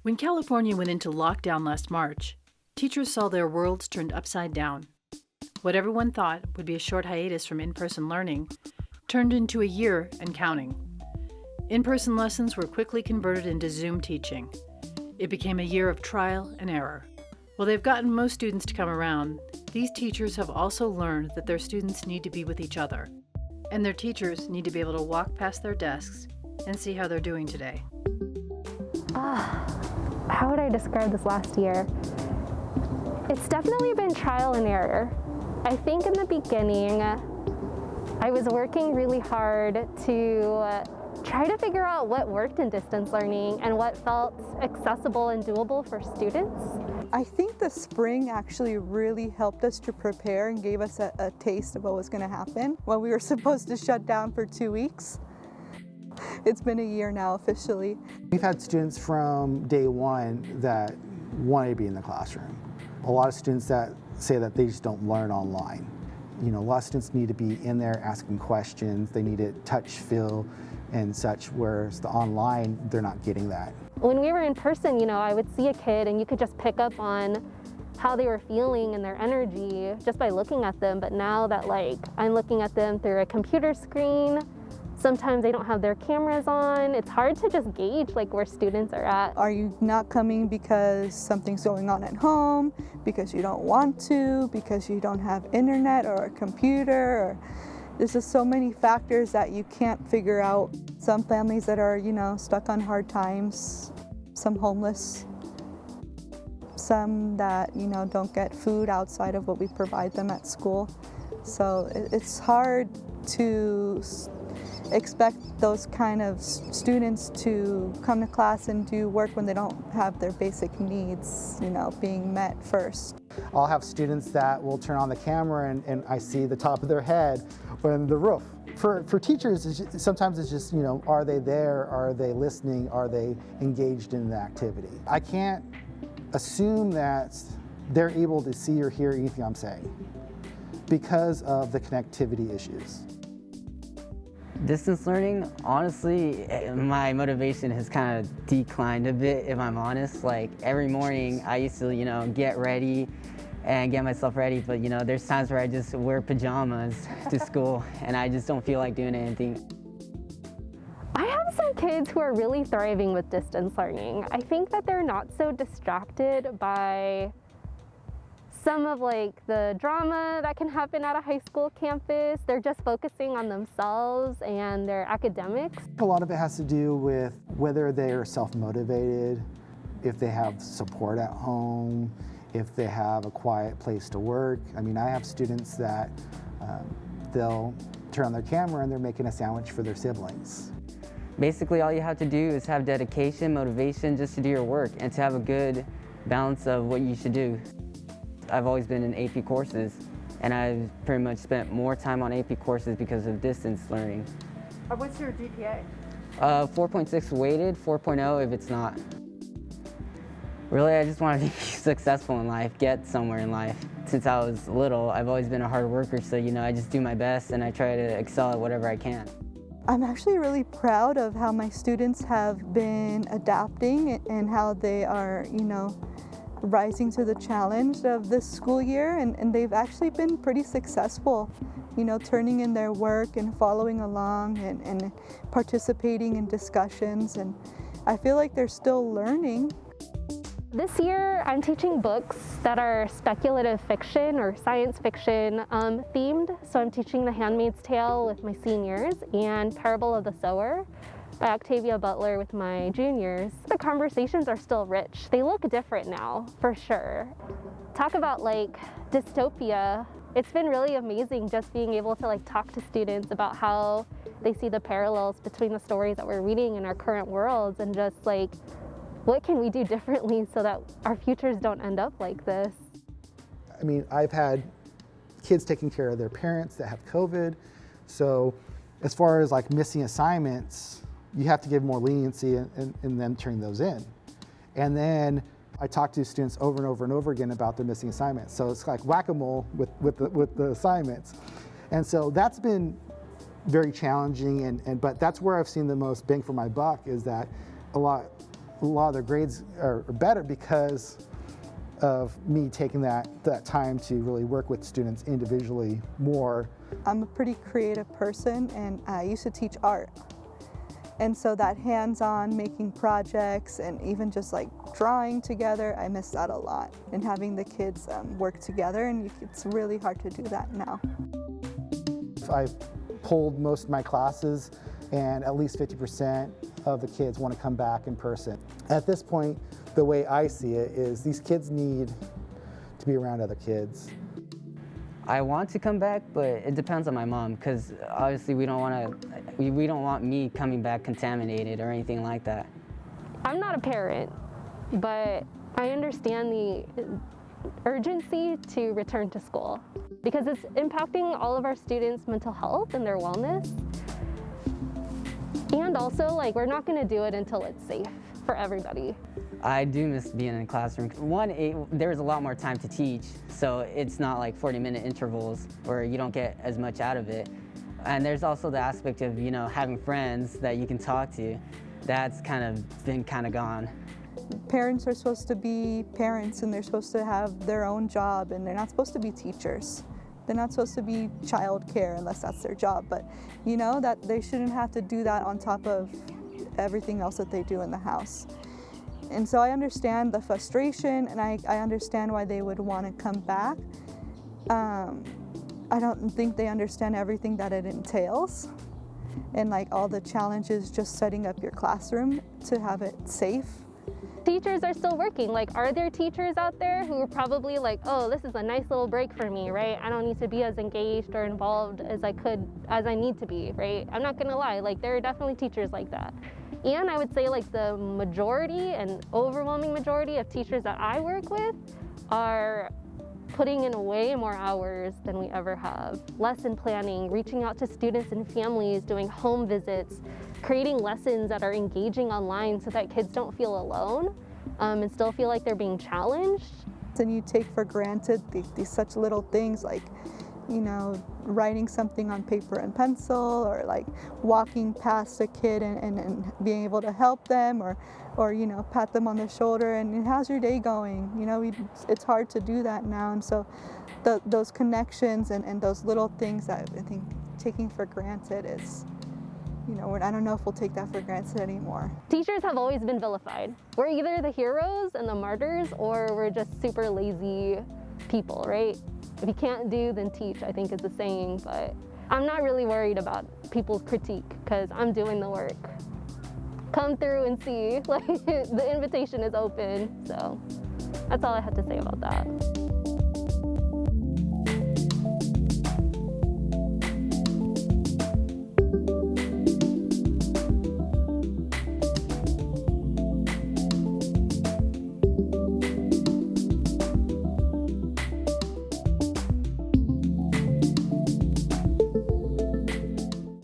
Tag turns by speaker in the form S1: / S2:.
S1: When California went into lockdown last March, teachers saw their worlds turned upside down. What everyone thought would be a short hiatus from in-person learning turned into a year and counting. In-person lessons were quickly converted into Zoom teaching. It became a year of trial and error. While they've gotten most students to come around, these teachers have also learned that their students need to be with each other, and their teachers need to be able to walk past their desks and see how they're doing today.
S2: How would I describe this last year? It's definitely been trial and error. I think in the beginning, I was working really hard to try to figure out what worked in distance learning and what felt accessible and doable for students.
S3: I think the spring actually really helped us to prepare and gave us a taste of what was going to happen when we were supposed to shut down for 2 weeks. It's been a year now officially.
S4: We've had students from day one that wanted to be in the classroom. A lot of students that say that they just don't learn online. You know, a lot of students need to be in there asking questions. They need to touch, feel, and such, whereas the online, they're not getting that.
S2: When we were in person, I would see a kid and you could just pick up on how they were feeling and their energy just by looking at them. But now that I'm looking at them through a computer screen, sometimes they don't have their cameras on. It's hard to just gauge where students are at.
S3: Are you not coming because something's going on at home, because you don't want to, because you don't have internet or a computer? There's just so many factors that you can't figure out. Some families that are, stuck on hard times, some homeless, some that, don't get food outside of what we provide them at school. So it's hard to expect those kind of students to come to class and do work when they don't have their basic needs, being met first.
S4: I'll have students that will turn on the camera and I see the top of their head and the roof. For teachers, sometimes it's just, are they there? Are they listening? Are they engaged in the activity? I can't assume that they're able to see or hear anything I'm saying because of the connectivity issues.
S5: Distance learning, honestly, my motivation has kind of declined a bit, if I'm honest. Every morning I used to, get ready and get myself ready, but there's times where I just wear pajamas to school and I just don't feel like doing anything.
S2: I have some kids who are really thriving with distance learning. I think that they're not so distracted by some of the drama that can happen at a high school campus. They're just focusing on themselves and their academics.
S4: A lot of it has to do with whether they're self-motivated, if they have support at home, if they have a quiet place to work. I mean, I have students that they'll turn on their camera and they're making a sandwich for their siblings.
S5: Basically, all you have to do is have dedication, motivation just to do your work and to have a good balance of what you should do. I've always been in AP courses, and I've pretty much spent more time on AP courses because of distance learning.
S1: What's your GPA?
S5: 4.6 weighted, 4.0 if it's not. Really, I just want to be successful in life, get somewhere in life. Since I was little, I've always been a hard worker, so I just do my best and I try to excel at whatever I can.
S3: I'm actually really proud of how my students have been adapting and how they are, rising to the challenge of this school year, and they've actually been pretty successful, turning in their work and following along and participating in discussions, and I feel like they're still learning.
S2: This year I'm teaching books that are speculative fiction or science fiction themed. So I'm teaching The Handmaid's Tale with my seniors and Parable of the Sower by Octavia Butler with my juniors. The conversations are still rich. They look different now, for sure. Talk about dystopia. It's been really amazing just being able to talk to students about how they see the parallels between the stories that we're reading in our current worlds and just what can we do differently so that our futures don't end up like this?
S4: I mean, I've had kids taking care of their parents that have COVID. So as far as missing assignments, you have to give more leniency in them turning those in. And then I talk to students over and over and over again about their missing assignments. So it's like whack-a-mole with the assignments. And so that's been very challenging, but that's where I've seen the most bang for my buck, is that a lot a lot of their grades are better because of me taking that time to really work with students individually more.
S3: I'm a pretty creative person, and I used to teach art. And so that hands-on making projects and even just like drawing together, I miss that a lot. And having the kids work together, and it's really hard to do that now.
S4: I've pulled most of my classes, and at least 50% of the kids want to come back in person. At this point, the way I see it is these kids need to be around other kids.
S5: I want to come back, but it depends on my mom, because obviously we don't want me coming back contaminated or anything like that.
S2: I'm not a parent, but I understand the urgency to return to school because it's impacting all of our students' mental health and their wellness. And also, like, we're not going to do it until it's safe for everybody.
S5: I do miss being in the classroom. One, there's a lot more time to teach, so it's not like 40-minute intervals where you don't get as much out of it. And there's also the aspect of, you know, having friends that you can talk to. That's kind of been gone.
S3: Parents are supposed to be parents, and they're supposed to have their own job, and they're not supposed to be teachers. They're not supposed to be childcare unless that's their job, but you know that they shouldn't have to do that on top of everything else that they do in the house. And so I understand the frustration, and I understand why they would want to come back. I don't think they understand everything that it entails, and like all the challenges just setting up your classroom to have it safe.
S2: Teachers are still working. Like, are there teachers out there who are probably like, oh, this is a nice little break for me, right? I don't need to be as engaged or involved as I need to be, right? I'm not gonna lie, like, there are definitely teachers like that. And I would say like the majority and overwhelming majority of teachers that I work with are putting in way more hours than we ever have. Lesson planning, reaching out to students and families, doing home visits, creating lessons that are engaging online so that kids don't feel alone and still feel like they're being challenged.
S3: And you take for granted these such little things like, you know, writing something on paper and pencil, or like walking past a kid and being able to help them, or you know, pat them on the shoulder and how's your day going? You know, it's hard to do that now, and so those connections and those little things that I think taking for granted is, you know, I don't know if we'll take that for granted anymore.
S2: Teachers have always been vilified. We're either the heroes and the martyrs, or we're just super lazy people, right? If you can't do, then teach, I think is the saying, but I'm not really worried about people's critique because I'm doing the work. Come through and see, like, the invitation is open, so that's all I have to say about that.